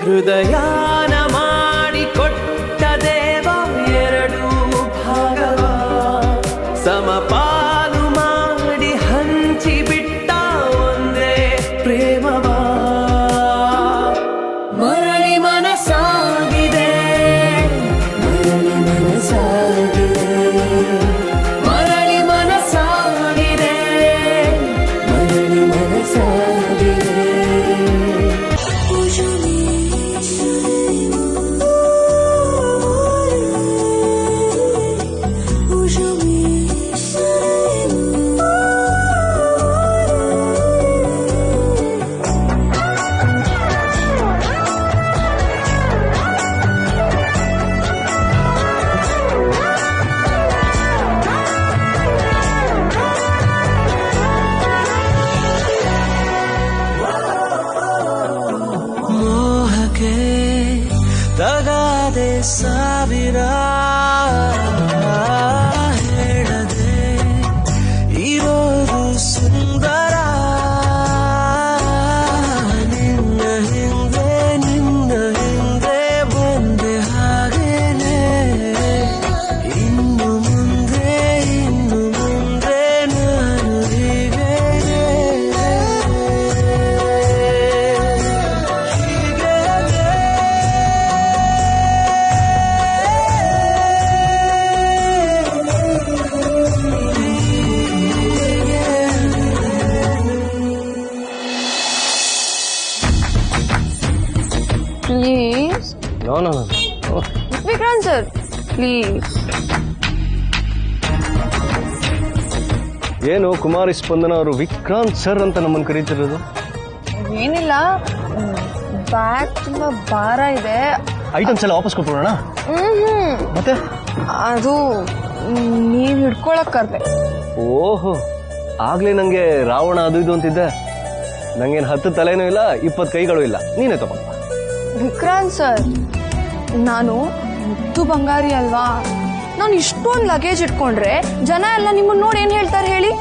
ಹೃದಯಾನ ಮಾಡಿಕೊಟ್ಟ ದೇವ ಎರಡು ಭಾಗವ ಸಮಪಾಲು ಮಾಡಿ ಹಂಚಿಬಿಟ್ಟ ಒಂದೇ ಪ್ರೇಮವ ಮರಳಿ ಮನಸಾಗಿದೆ ಮರಳಿ ಮನಸಾಗಿದೆ ಮರಳಿ ಮನಸಾಗಿದೆ ಮರಳಿ ಮನಸಾಗಿದೆ ತಗಾದೆ ಸಾವಿರ ಹೇಳದೆ ಇರೋದು ಸುಂದರ ನಿನ್ನ ಹಿಂದೆ ಬಂದೆ ಹಾಗೇನೆ ಇನ್ನು ಮುಂದೆ ನಾನು ಹೀಗೇನೆ Please? No. Vikrant sir, please. ಏನು ಕುಮಾರಿ ಸ್ಪಂದನ ಅವರು ವಿಕ್ರಾಂತ್ ಸರ್ ಅಂತ ನಮ್ಮನ್ನು ಕರೀತಿರೋದು? ಏನಿಲ್ಲ, ಬ್ಯಾಗ್ ತುಂಬಾ ಭಾರ ಇದೆ. ಐಟಮ್ಸ್ ಎಲ್ಲ ವಾಪಸ್ ಕೊಟ್ಬಿಡೋಣ. ಮತ್ತೆ ಅದು ನೀವ್ ಹಿಡ್ಕೊಳಕ್ ಕರ್ದೆ. ಓಹೋ, ಆಗ್ಲೇ ನಂಗೆ ರಾವಣ ಅದು ಇದು ಅಂತಿದ್ದೆ. ನಂಗೇನು 10 ತಲೆನೂ ಇಲ್ಲ, 20 ಕೈಗಳು ಇಲ್ಲ. ನೀನೇ ತಗೊಂಡ. ವಿಕ್ರಾಂತ್ ಸರ್, ನಾನು ಮುದ್ದು ಬಂಗಾರಿ ಅಲ್ವಾ? ನಾನು ಇಷ್ಟೊಂದು ಲಗೇಜ್ ಇಟ್ಕೊಂಡ್ರೆ ಜನ ಎಲ್ಲ ನಿಮ್ಮನ್ನ ನೋಡಿ ಏನ್ ಹೇಳ್ತಾರೆ ಹೇಳಿ?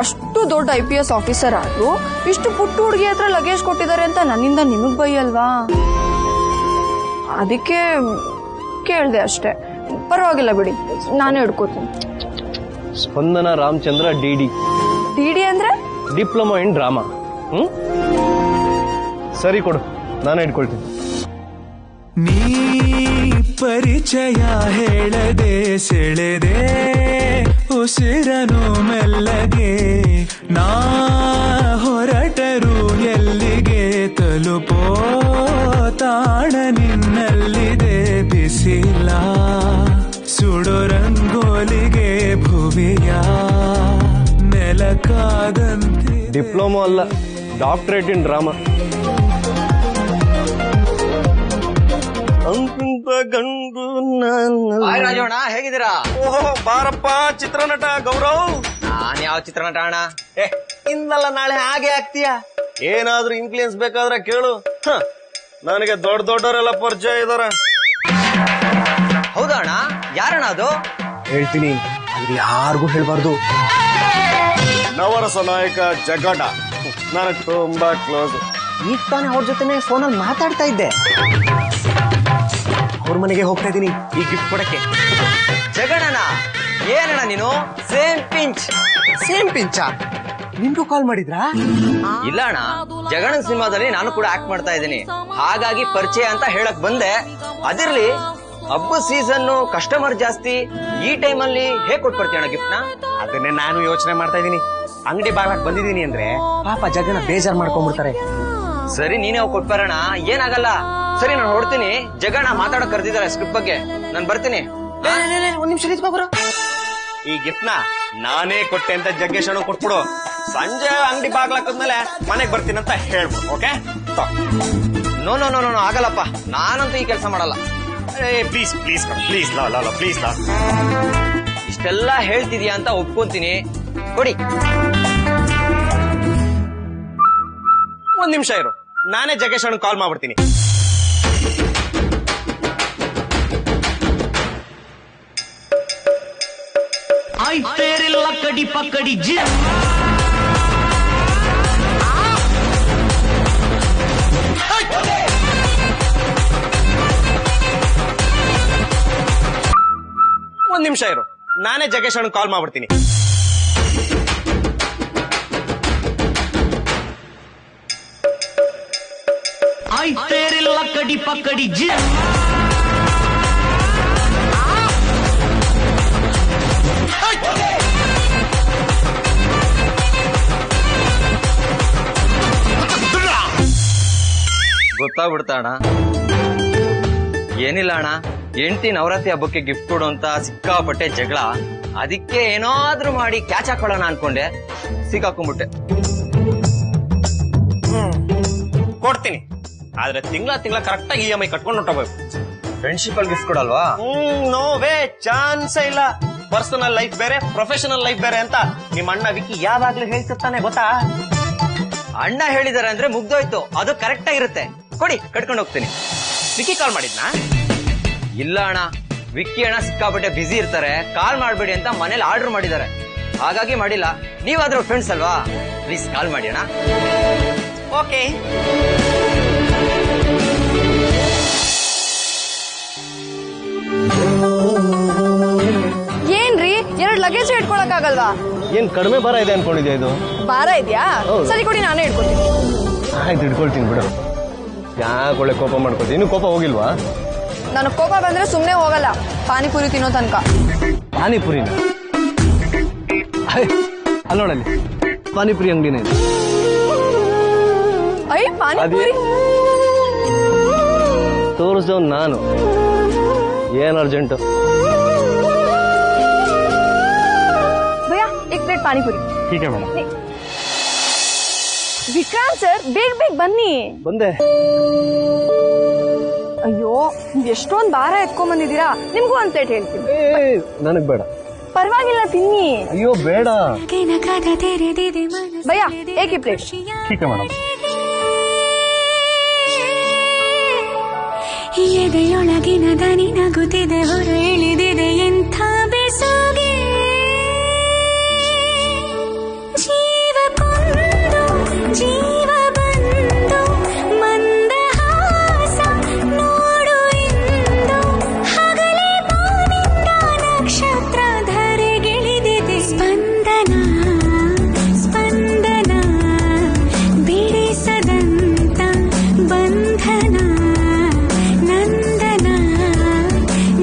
ಅಷ್ಟು ದೊಡ್ಡ IPS ಆಫೀಸರ್ ಆದ್ರು ಇಷ್ಟು ಪುಟ್ಟ ಹುಡುಗಿ ಹತ್ರ ಲಗೇಜ್ ಕೊಟ್ಟಿದ್ದಾರೆ ಅಂತ ನನ್ನಿಂದ ನಿಮಗ್ ಬೈಯಲ್ವಾ? ಅದಕ್ಕೆ ಕೇಳ್ದೆ ಅಷ್ಟೇ. ಪರವಾಗಿಲ್ಲ ಬಿಡಿ, ನಾನೇ ಹಿಡ್ಕೋತೀನಿ. ಸ್ಪಂದನ ರಾಮಚಂದ್ರ ಡಿ ಅಂದ್ರೆ ಡಿಪ್ಲೊಮಾ ಇನ್ ಡ್ರಾಮಾ. ಸರಿ ಕೊಡು, ನಾನೇ ಇಟ್ಕೊಳ್ತೀನಿ. ನೀ ಪರಿಚಯ ಹೇಳದೆ ಸೆಳೆದೆ ಉಸಿರನು ಮೆಲ್ಲಗೆ ನಾ ಹೊರಟರು ಎಲ್ಲಿಗೆ ತಲುಪೋ ತಾಣ ನಿನ್ನಲ್ಲಿದೆ ಬಿಸಿಲ ಸುಡೋ ರಂಗೋಲಿಗೆ ಭುವಿಯ ನೆಲಕಾದಂತೆ. ಡಿಪ್ಲೊಮಾ ಅಲ್ಲ, ಡಾಕ್ಟರೇಟ್ ಇನ್ ಡ್ರಾಮಾ. ಗಂಡು ರಾಜೋಣ, ಹೇಗಿದ್ದೀರಾ? ಓಹೋ, ಬಾರಪ್ಪ ಚಿತ್ರನಟ ಗೌರವ್. ನಾನ್ ಯಾವ ಚಿತ್ರನಟ ಅಣ್ಣ? ಇನ್ನಲ್ಲ ನಾಳೆ ಹಾಗೆ ಆಗ್ತೀಯಾ? ಏನಾದ್ರೂ ಇನ್ಫ್ಲೂಯೆನ್ಸ್ ಬೇಕಾದ್ರೆ ಕೇಳು. ನನಗೆ ದೊಡ್ಡವರೆಲ್ಲ ಪರಿಚಯ ಇದಾರ. ಹೌದಾ ಅಣ್ಣ? ಯಾರಣ್ಣ ಅದು? ಹೇಳ್ತೀನಿ, ಅದು ಯಾರಿಗೂ ಹೇಳ್ಬಾರ್ದು. ನವರಸ ನಾಯಕ ಜಗಡ ನನಗೆ ತುಂಬಾ ಕ್ಲೋಸ್. ಈಗ ತಾನೇ ಅವ್ರ ಜೊತೆನೆ ಫೋನಲ್ಲಿ ಮಾತಾಡ್ತಾ ಇದ್ದೆ. ಅವ್ರ ಮನೆಗೆ ಹೋಗ್ತಾ ಇದೀನಿ ಈ ಗಿಫ್ಟ್ ಕೊಡಕ್ಕೆ. ಜಗಣ್ಣನ ಏನಣ್ಣ ನೀನು? Same pinch. ನಿಮ್ಗೂ ಕಾಲ್ ಮಾಡಿದ್ರಾ? ಇಲ್ಲ ಅಣ್ಣ, ಜಗಣ್ಣನ ಸಿನಿಮಾದಲ್ಲಿ ನಾನು ಕೂಡ ಆಕ್ಟ್ ಮಾಡ್ತಾ ಇದ್ದೀನಿ, ಹಾಗಾಗಿ ಪರಿಚಯ ಅಂತ ಹೇಳಕ್ ಬಂದೆ. ಅದಿರ್ಲಿ, ಹಬ್ಬ ಸೀಸನ್, ಕಸ್ಟಮರ್ ಜಾಸ್ತಿ, ಈ ಟೈಮಲ್ಲಿ ಹೇಗ್ ಕೊಟ್ಬಿಡ್ತೀಯ ಅಣ್ಣ ಗಿಫ್ಟ್ ನ? ಅದನ್ನೇ ನಾನು ಯೋಚನೆ ಮಾಡ್ತಾ ಇದೀನಿ. ಅಂಗಡಿ ಬಾಗ್ಲಾಕ್ ಬಂದಿದ್ದೀನಿ ಅಂದ್ರೆ ಪಾಪ ಜಗನ ಬೇಜಾರ್ ಮಾಡ್ಕೊಂಡ್ಬಿಡ್ತಾರೆ. ಸರಿ, ನೀನೇ ಹೋಗಿ ಕೊಟ್ಬಾರಣ, ಏನಾಗಲ್ಲ. ಸರಿ, ನಾನು ಹೊಡ್ತೀನಿ. ಜಗಣ್ಣ ಮಾತಾಡಕ್ ಕರ್ದಿದ್ದಾರೆ ಸ್ಕ್ರಿಪ್ಟ್ ಬಗ್ಗೆ. ನಾನು ಬರ್ತೀನಿ. ಒಂದ್ ನಿಮಿಷ ನಿಂತ್ಕೊಬ್ರು. ಈ ಗಿಫ್ಟ್ ನ ನಾನೇ ಕೊಟ್ಟೆ ಅಂತ ಜಗ್ಗೇಶ್ ಅಣ್ಣ ಕೊಟ್ಬಿಡು. ಸಂಜೆ ಅಂಗಡಿ ಬಾಗ್ಲಾಕದ್ಮೇಲೆ ಮನೆಗ್ ಬರ್ತೀನಿ ಅಂತ ಹೇಳ್ಬಿಡು. ಓಕೆ? ನೋ ಆಗಲ್ಲಪ್ಪ, ನಾನಂತೂ ಈ ಕೆಲಸ ಮಾಡಲ್ಲ. ಪ್ಲೀಸ್ ಇಷ್ಟೆಲ್ಲ ಹೇಳ್ತಿದ್ಯಾ ಅಂತ ಒಪ್ಕೊಂತೀನಿ. ಕೊಡಿ. ಒಂದ್ ನಿಮಿಷ ಇರು, ನಾನೇ ಜಗ್ಗೇಶ್ ಅಣ್ಣ ಕಾಲ್ ಮಾಡ್ಬಿಡ್ತೀನಿ. तेरे लकड़ी पकड़ी जिम ನಿಮಿಷ ಇರು, ನಾನೇ ಜಗ್ಗೇಶ್ ಅಣ್ಣ ಕಾಲ್ ಮಾಡ್ಬಿಡ್ತೀನಿ. ಆಯ್ತೇರಿಲ್ಲ ಕಡಿ ಪಕ್ಕಡಿ ಜಿಮ್. ಗೊತ್ತಾಗ್ಬಿಡ್ತಾ ಅಣ್ಣ? ಏನಿಲ್ಲ ಅಣ್ಣ, ಹೆಂಡತಿ ನವರಾತ್ರಿ ಹಬ್ಬಕ್ಕೆ ಗಿಫ್ಟ್ ಕೊಡು ಅಂತ ಸಿಕ್ಕಾಪಟ್ಟೆ ಜಗಳ. ಅದಕ್ಕೆ ಏನಾದ್ರೂ ಮಾಡಿ ಕ್ಯಾಚ್ ಹಾಕೊಳ್ಳೋಣ ಅನ್ಕೊಂಡೆ, ಸಿಕ್ಕಾಕೊಂಡ್ಬಿಟ್ಟೆ. ಕೊಡ್ತೀನಿ, ಆದ್ರೆ ತಿಂಗಳ ಕರೆಕ್ಟ್ ಆಗಿ EMI ಕಟ್ಕೊಂಡು ಹೊಟ್ಟೋಗ್ಬೇಕು. ಫ್ರೆಂಡ್ಶಿಪ್ ಅಲ್ಲಿ ಗಿಫ್ಟ್ ಕೊಡಲ್ವಾ? ನೋ ವೇ, ಚಾನ್ಸೇ ಇಲ್ಲ. ಪರ್ಸನಲ್ ಲೈಫ್ ಬೇರೆ, ಪ್ರೊಫೆಷನಲ್ ಲೈಫ್ ಬೇರೆ ಅಂತ ನಿಮ್ಮ ಅಣ್ಣ ವಿಕ್ಕಿ ಯಾವಾಗ್ಲೂ ಹೇಳ್ತಿರ್ತಾನೆ ಗೊತ್ತಾ? ಅಣ್ಣ ಹೇಳಿದಾರೆ ಅಂದ್ರೆ ಮುಗ್ದೋಯ್ತು, ಅದು ಕರೆಕ್ಟ್ ಆಗಿರುತ್ತೆ. ಕೊಡಿ, ಕಟ್ಕೊಂಡು ಹೋಗ್ತೀನಿ. ವಿಕ್ಕಿ ಕಾಲ್ ಮಾಡಿದ್ನಾ? ಇಲ್ಲ ಅಣ್ಣ, ವಿಕ್ಕಿ ಅಣ್ಣ ಸಿಕ್ಕಾಪಟ್ಟೆ ಬಿಸಿ ಇರ್ತಾರೆ, ಕಾಲ್ ಮಾಡ್ಬೇಡಿ ಅಂತ ಮನೇಲಿ ಆರ್ಡರ್ ಮಾಡಿದ್ದಾರೆ, ಹಾಗಾಗಿ ಮಾಡಿಲ್ಲ. ನೀವಾದ್ರೂ ಫ್ರೆಂಡ್ಸ್ ಅಲ್ವಾ, ಪ್ಲೀಸ್ ಕಾಲ್ ಮಾಡಿ ಅಣ್ಣ. ಓಕೆ. ಏನ್ರಿ 2 ಲಗೇಜ್ ಇಟ್ಕೊಳಕ್ ಆಗಲ್ವಾ? ಏನ್ ಕಡಿಮೆ ಭಾರ ಇದೆ ಅನ್ಕೊಂಡಿದ್ಯಾ? ಇದು ಭಾರ ಇದೆಯಾ? ಸರಿ ಕೊಡಿ, ನಾನೇ ಇಟ್ಕೊತೀನಿ. ಆಯ್ತು, ಇಟ್ಕೊಳ್ತೀನಿ ಬಿಡು. ಯಾಕೆ ಒಳ್ಳೆ ಕೋಪ ಮಾಡ್ಕೊತೀನಿ? ಇನ್ನು ಕೋಪ ಹೋಗಿಲ್ವಾ? ನನಗ್ ಕೋಪ ಬಂದ್ರೆ ಸುಮ್ನೆ ಹೋಗಲ್ಲ, ಪಾನಿಪುರಿ ತಿನ್ನೋ ತನಕ. ಪಾನಿಪುರಿನ? ಅಲ್ಲಿ ನೋಡಲ್ಲಿ ಪಾನಿಪುರಿ ಅಂಗಡಿನೇ ಇದೆ. ಐ ಪಾನಿಪುರಿ ತೋರಿಸ್ದವ್ ನಾನು. ಏನ್ ಅರ್ಜೆಂಟು? ಭಯ್ಯ, 1 ಪ್ಲೇಟ್ ಪಾನಿಪುರಿ. ठीक है ಮೇಡಮ್. ವಿಕ್ರಾಂತ್ ಸರ್, ಬೇಗ ಬನ್ನಿ. ಬಂದೆ. ಅಯ್ಯೋ, ನೀವ್ ಎಷ್ಟೊಂದ್ ಭಾರ ಎತ್ಕೊಂಡ್ ಬಂದಿದ್ದೀರಾ, ನಿಮ್ಗೂ 1 ಪ್ಲೇಟ್ ಹೇಳ್ತೀನಿ. ನನಗ್ ಬೇಡ. ಪರವಾಗಿಲ್ಲ, ತಿನ್ನಿ. ಅಯ್ಯೋ ಬೇಡ. ಭಯ್ಯ, 1 ಪ್ಲೇಟ್. ठीक है ಮೇಡಮ್. ಎದೆಯೊಳಗಿನ ದನಿ ನಗುತ್ತಿದೆ, ಹೊರ ಇಳಿದಿದೆ ಎಂಥ ಬೆಸುಗೆ. ಜೀವ ಕೊಂದು ಜೀವ ಬಂದು ಮಂದಹಾಸ ನೋಡು ಇಂದು. ಹಗಲೇ ಬಾನಿಂದ ನಕ್ಷತ್ರ ಧರೆಗಿಳಿದಿದೆ. ಸ್ಪಂದನ ಸ್ಪಂದನ ಬಿಡಿಸದಂತ ಬಂಧನ. ನಂದನ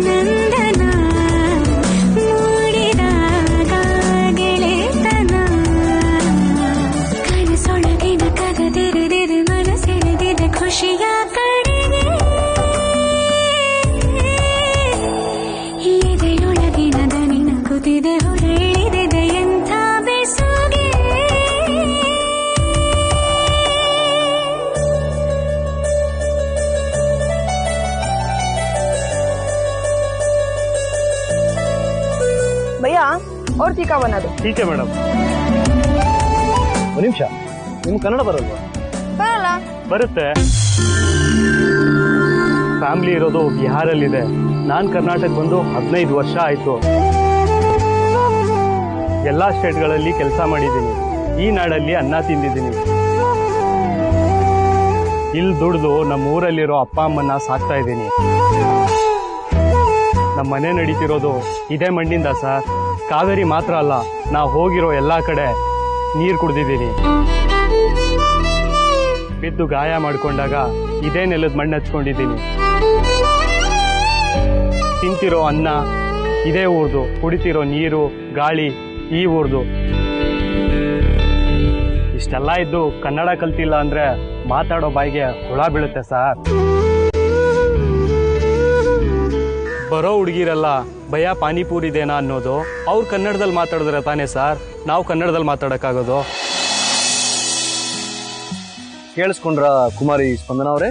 ನಂದನ ಮೂಡಿದಾಗ ಗೆಳೆತನ. ಕನಸೊಳಗಿನ ಕದ ತೆರೆದಿದೆ, ಮನಸೆಳೆದಿದೆ ಖುಷಿಯ ಕಡೆಗೆ. ಎದೆಯೊಳಗಿನ ದನಿ ನಗುತ್ತಿದೆ, ಹೊರ ಇಳಿದಿದೆ ಎಂಥ ಬೆಸುಗೆ. ಭಯ್ಯ, ಅವ್ರ ತೀಕಾ ಬನ್ನೋದು. ठीक है ಮೇಡಮ್. ಒಂದು ನಿಮಿಷ, ನಿಮ್ಗೆ ಕನ್ನಡ ಬರಲ್ವಾ? ಬರಲ್ಲ. ಬರುತ್ತೆ. ಫ್ಯಾಮಿಲಿ ಇರೋದು ಬಿಹಾರಲ್ಲಿದೆ. ನಾನ್ ಕರ್ನಾಟಕ ಬಂದು 15 ವರ್ಷ ಆಯ್ತು. ಎಲ್ಲಾ ಸ್ಟೇಟ್ಗಳಲ್ಲಿ ಕೆಲಸ ಮಾಡಿದ್ದೀನಿ. ಈ ನಾಡಲ್ಲಿ ಅನ್ನ ತಿಂದಿದ್ದೀನಿ. ಇಲ್ಲಿ ದುಡ್ದು ನಮ್ಮ ಊರಲ್ಲಿರೋ ಅಪ್ಪ ಅಮ್ಮನ್ನ ಸಾಕ್ತಾ ಇದ್ದೀನಿ. ನಮ್ಮ ಮನೆ ನಡೀತಿರೋದು ಇದೇ ಮಣ್ಣಿಂದ ಸರ್. ಕಾವೇರಿ ಮಾತ್ರ ಅಲ್ಲ, ನಾವು ಹೋಗಿರೋ ಎಲ್ಲಾ ಕಡೆ ನೀರು ಕುಡ್ದಿದ್ದೀನಿ. ಬಿದ್ದು ಗಾಯ ಮಾಡ್ಕೊಂಡಾಗ ಇದೇ ನೆಲದ ಮಣ್ಣು ಹಚ್ಕೊಂಡಿದ್ದೀನಿ. ತಿಂತಿರೋ ಅನ್ನ ಇದೇ ಊರ್ದು, ಕುಡಿತಿರೋ ನೀರು ಗಾಳಿ ಈ ಊರ್ದು. ಇಷ್ಟೆಲ್ಲ ಇದ್ದು ಕನ್ನಡ ಕಲ್ತಿಲ್ಲ ಅಂದ್ರೆ ಮಾತಾಡೋ ಬಾಯಿಗೆ ಹುಳ ಬೀಳುತ್ತೆ ಸರ್. ಬರೋ ಹುಡುಗಿರಲ್ಲ ಭಯ ಪಾನಿಪೂರಿ ಇದೇನಾ ಅನ್ನೋದು. ಅವ್ರು ಕನ್ನಡದಲ್ಲಿ ಮಾತಾಡಿದ್ರೆ ತಾನೇ ಸರ್ ನಾವು ಕನ್ನಡದಲ್ಲಿ ಮಾತಾಡಕ್ಕಾಗೋದು. ಕೇಳಿಸ್ಕೊಂಡ್ರ ಕುಮಾರಿ ಸ್ಪಂದನ ಅವರೇ?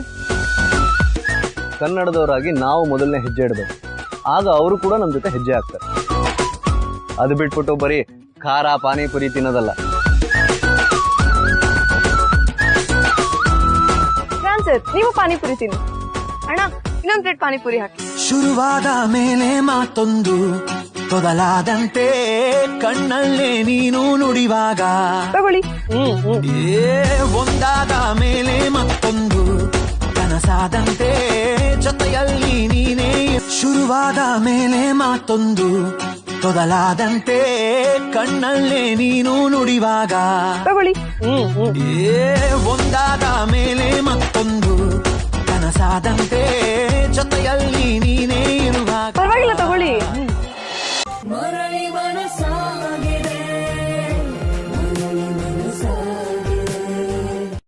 ಕನ್ನಡದವರಾಗಿ ನಾವು ಮೊದಲನೇ ಹೆಜ್ಜೆ ಇಡಬೇಕು, ಆಗ ಅವರು ಕೂಡ ನಮ್ಮ ಜೊತೆ ಹೆಜ್ಜೆ ಹಾಕ್ತಾರೆ. ಅದು ಬಿಟ್ಬಿಟ್ಟು ಬರೀ ಖಾರ ಪಾನಿಪುರಿ ತಿನ್ನೋದಲ್ಲ. ಸರ್, ನೀವು ಪಾನಿಪುರಿ ತಿನ್ನಿ. ಅಣ್ಣ, ಇನ್ನೊಂದು ಪ್ಲೇಟ್ ಪಾನಿಪುರಿ ಹಾಕಿ. ಶುರುವಾದ ಮೇಲೆ ಮಾತೊಂದು ತೊದಲಾದಂತೆ ಕಣ್ಣಲ್ಲೇ ನೀನು ನುಡಿವಾಗ ತಗೊಳ್ಳಿ. ಒಂದಾದ ಮೇಲೆ ಮತ್ತೊಂದು ಕನಸಾದಂತೆ ಜೊತೆಯಲ್ಲಿ ನೀನೇ. ಶುರುವಾದ ಮೇಲೆ ಮಾತೊಂದು ತೊದಲಾದಂತೆ ಕಣ್ಣಲ್ಲೇ ನೀನು ನುಡಿವಾಗ ತಗೊಳ್ಳಿ. ಒಂದಾದ ಮೇಲೆ ಮತ್ತೊಂದು ಕನಸಾದಂತೆ ಜೊತೆಯಲ್ಲಿ ನೀನೇ ಇರುವಾಗ ಪರವಾಗಿಲ್ಲ ತಗೊಳ್ಳಿ. ಮರಳಿ ಮನ